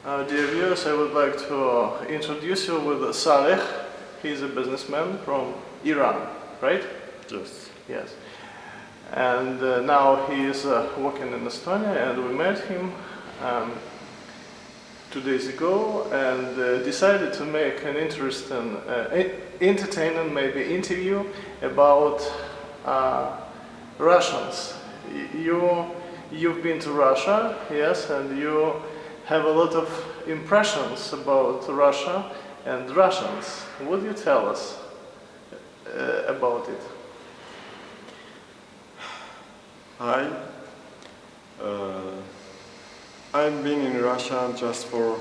Dear viewers, I would like to introduce you with Saleh. He's a businessman from Iran, right? Yes. Yes. And now he is working in Estonia, and we met him 2 days ago and decided to make an interesting, entertaining maybe interview about Russians. You've been to Russia, yes, and you have a lot of impressions about Russia and Russians. Would you tell us about it? Hi. I've been in Russia just for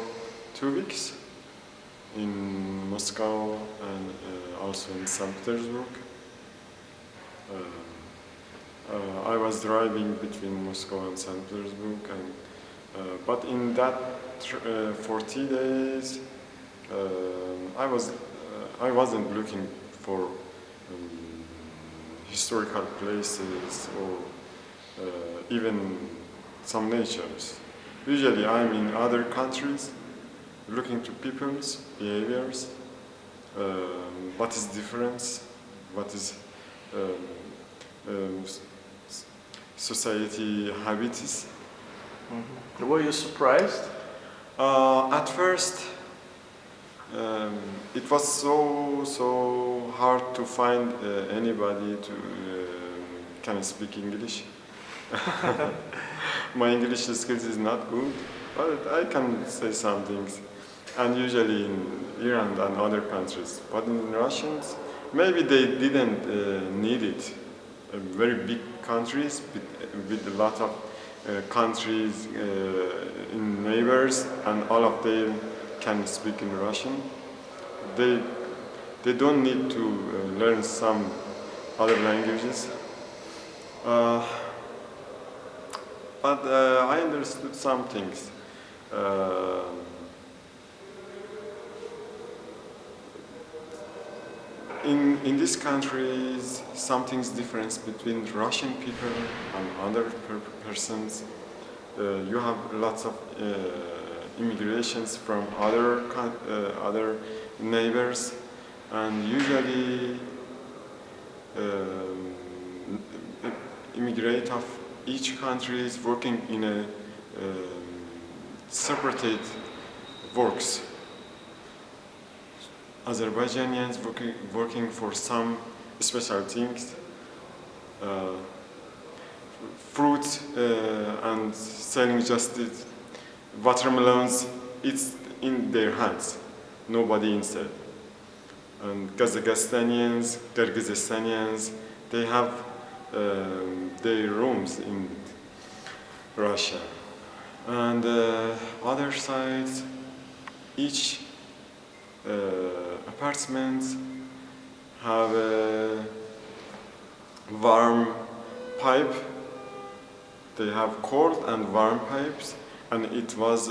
2 weeks, in Moscow and also in St. Petersburg. I was driving between Moscow and St. Petersburg, but in that 40 days, I wasn't looking for historical places or even some natures. Usually I'm in other countries looking to people's behaviors, what is difference, what is society habits. Mm-hmm. Were you surprised? At first, it was so hard to find anybody to can speak English. My English skills is not good, but I can say some things. And usually in Iran and other countries, but in Russians, maybe they didn't need it. Very big countries with a lot of countries in neighbors, and all of them can speak in Russian. They don't need to learn some other languages. But I understood some things. In these countries, something's difference between Russian people and other persons. You have lots of immigrations from other neighbors, and usually immigrate of each country is working in a separated works. Azerbaijanians working for some special things, fruits and selling just it. Watermelons, it's in their hands, nobody inside. And Kazakhstanians, Kyrgyzstanians, they have their rooms in Russia. And other sides, each apartments have a warm pipe. They have cold and warm pipes, and it was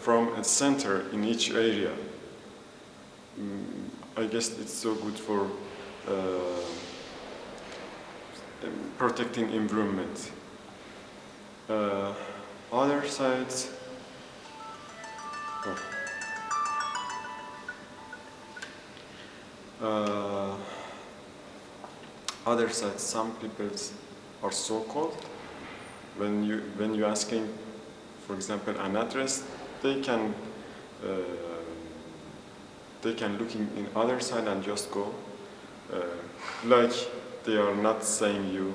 from a center in each area. I guess it's so good for protecting environment. Other sides. Other sides, some people are so cold. When you asking, for example, an address, they can look in other side and just go, like they are not saying you,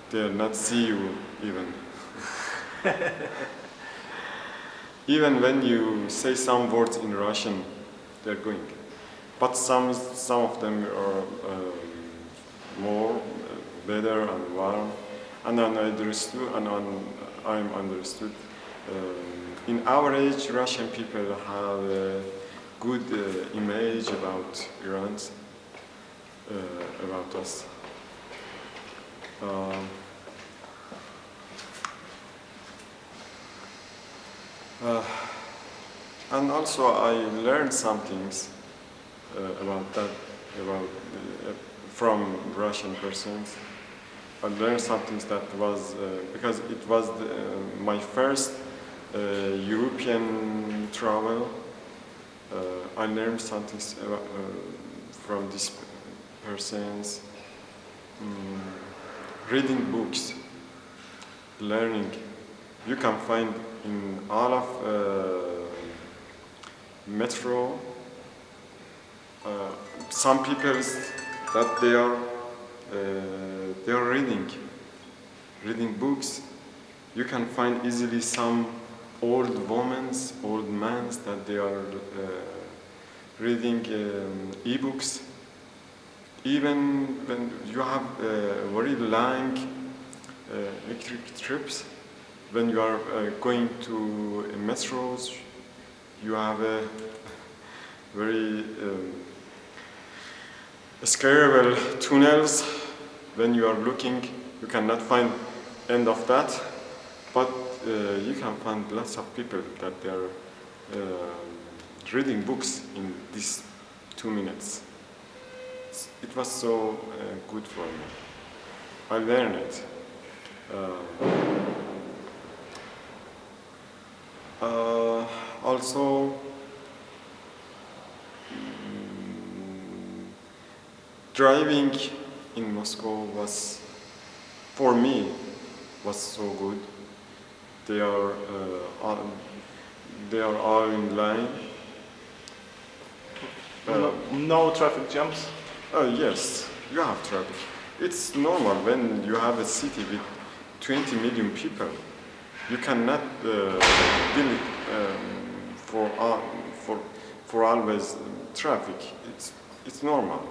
they are not see you even. Even when you say some words in Russian, they're going. But some of them are more better and warm, and I'm understood. In our age, Russian people have a good image about Iran, about us. And also I learned some things about that, from Russian persons. I learned some things that was because it was my first European travel. I learned something from these persons. Reading books, learning. You can find in all of metro some people that they are reading books. You can find easily some old women, old men that they are reading e-books. Even when you have very long electric trips, when you are going to metros, you have a very scary tunnels. When you are looking, you cannot find end of that, but you can find lots of people that they are reading books in these 2 minutes. It was so good for me. I learned it. Also, driving in Moscow was, for me, was so good. They are all in line. No traffic jams. Yes, you have traffic. It's normal when you have a city with 20 million people. You cannot deal for always traffic. It's normal.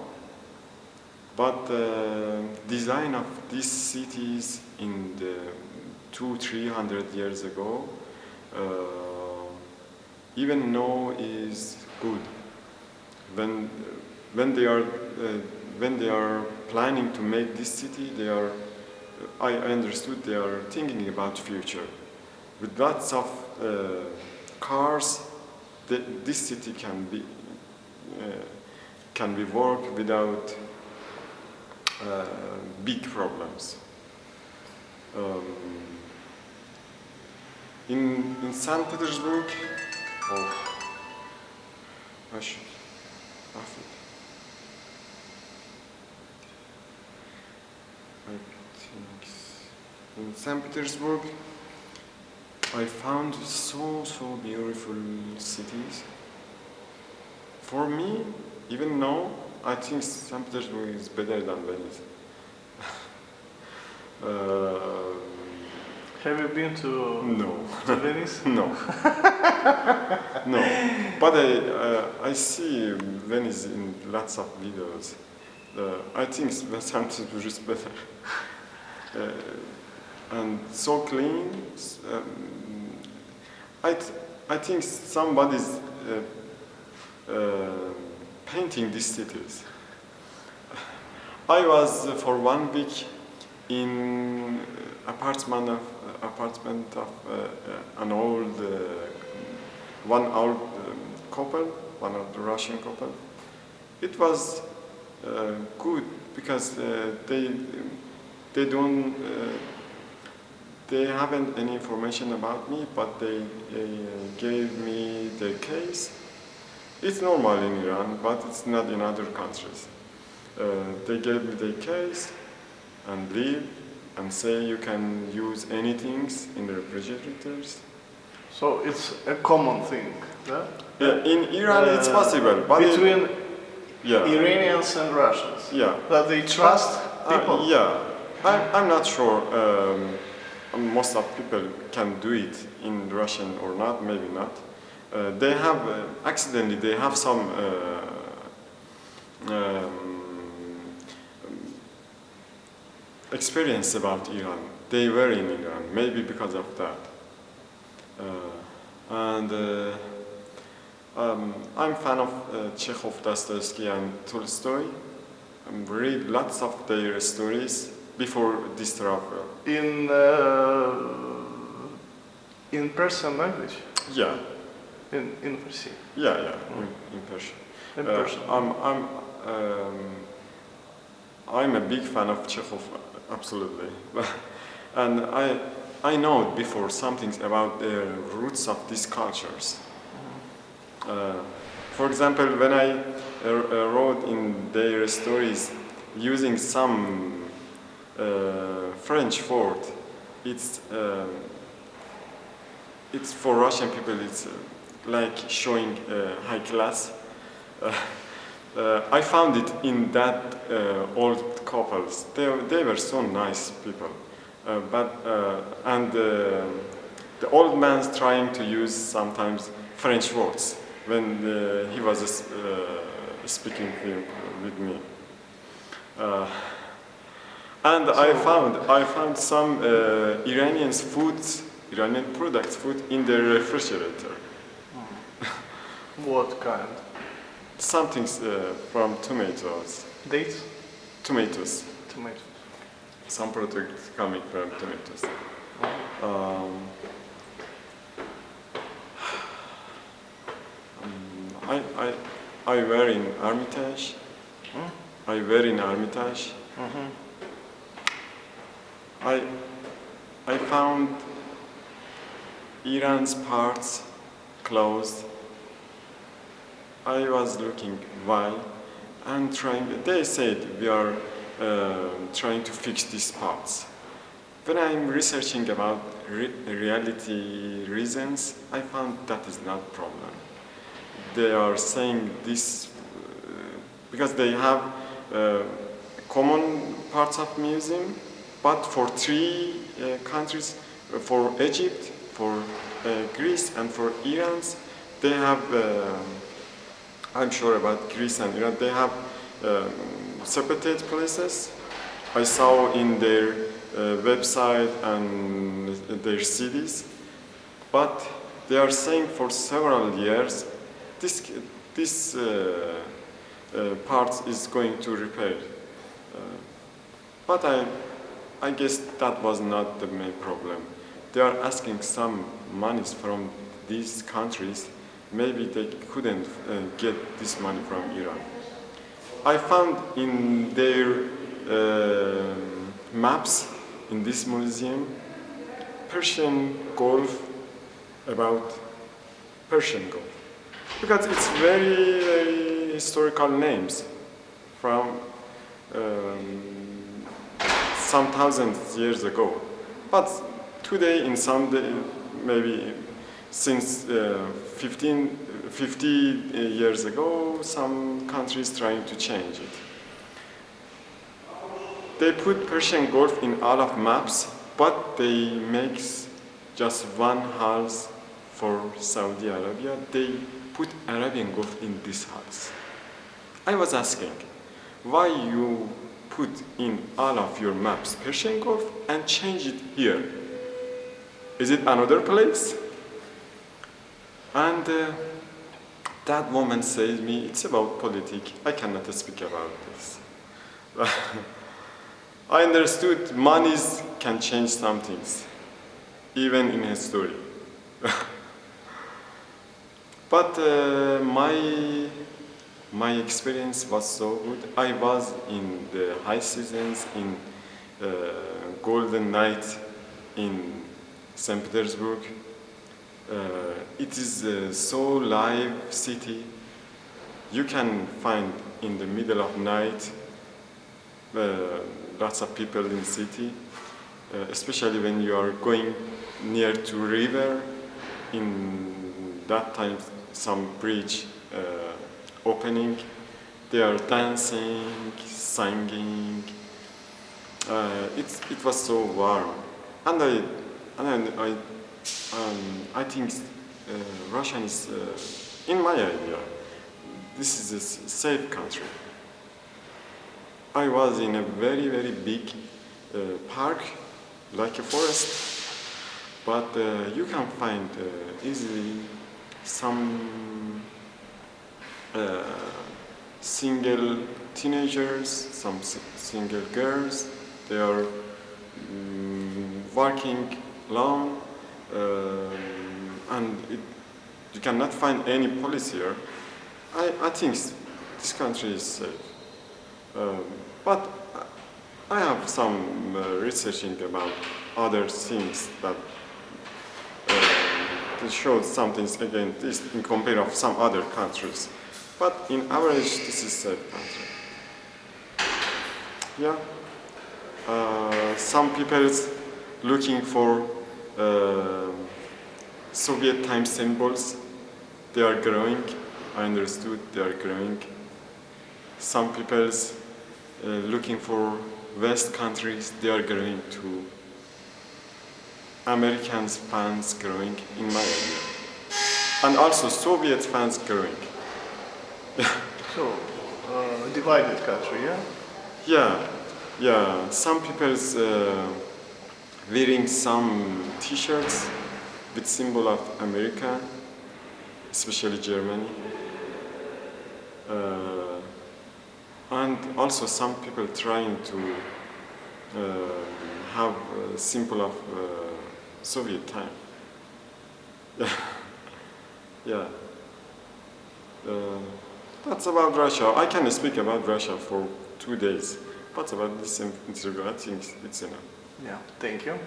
But the design of these cities in the 200-300 years ago, even now is good. When they are planning to make this city, I understood they are thinking about future. With lots of cars, this city can be worked without big problems. In St. Petersburg, I should off it. I think in St. Petersburg, I found so beautiful cities. For me, even now, I think St. Petersburg is better than Venice. Have you been to Venice? No. No. But I see Venice in lots of videos. I think St. Petersburg is better. And so clean. I think somebody's painting these cities. I was for 1 week in apartment of an old couple, one of the Russian couple. It was good because they don't. They haven't any information about me, but they gave me the case. It's normal in Iran, but it's not in other countries. They gave me the case and leave and say you can use anything in the refrigerators. So it's a common thing, yeah? In Iran it's possible, but between Iranians and Russians. Yeah. That they trust people. I'm not sure. Most of people can do it in Russian or not, maybe not. They have accidentally they have some experience about Iran. They were in Iran, maybe because of that. I'm fan of Chekhov, Dostoevsky, and Tolstoy. Read lots of their stories before this travel. In Persian language. Yeah. In Farsi. Yeah. In Persian. In Persian. I'm a big fan of Chekhov, absolutely. And I know before something about the roots of these cultures. For example, when I wrote in their stories using some French word, it's for Russian people. It's like showing high class. I found it in that old couples. They were so nice people, and the old man's trying to use sometimes French words when he was speaking with me. And I found some Iranian products food in the refrigerator. What kind? Something from tomatoes. Dates? Tomatoes. Tomatoes. Some products coming from tomatoes. I were in Hermitage. I were in Hermitage. I found Iran's parts closed. I was looking why and trying. They said we are trying to fix these parts. When I'm researching about reality reasons, I found that is not problem. They are saying this because they have common parts of museum, but for three countries, for Egypt, for Greece, and for Iran, they have. I'm sure about Greece and Iran. They have separated places. I saw in their website and their cities, but they are saying for several years this part is going to repair. But I guess that was not the main problem. They are asking some monies from these countries. Maybe they couldn't get this money from Iran. I found in their maps in this museum Persian Gulf, about Persian Gulf, because it's very, very historical names from some thousand years ago. But today, in some day, maybe since 50 years ago, some countries trying to change it. They put Persian Gulf in all of maps, but they make just one house for Saudi Arabia. They put Arabian Gulf in this house. I was asking, why you put in all of your maps Persian Gulf and change it here? Is it another place? And that woman said me, it's about politics. I cannot speak about this. I understood monies can change some things, even in history. But my experience was so good. I was in the high seasons, in Golden Night in St. Petersburg. It is so live city. You can find in the middle of night lots of people in city, especially when you are going near to river. In that time, some bridge opening, they are dancing, singing. It was so warm, and I think Russia is, in my idea, this is a safe country. I was in a very, very big park, like a forest, but you can find easily some single teenagers, some single girls. They are walking alone, and you cannot find any police here. I think this country is safe. But I have some researching about other things that to show some things against in compare of some other countries. But in average, this is safe country. Yeah. Some people is looking for Soviet time symbols. They are growing. I understood they are growing. Some people is looking for West countries. They are growing too. Americans fans growing in my area, and also Soviet fans growing. So, divided country, yeah? Yeah. Some people's wearing some T-shirts with symbol of America, especially Germany, and also some people trying to have a symbol of Soviet time. Yeah. That's about Russia. I can speak about Russia for 2 days. But about this interview, I think it's enough. Yeah, thank you.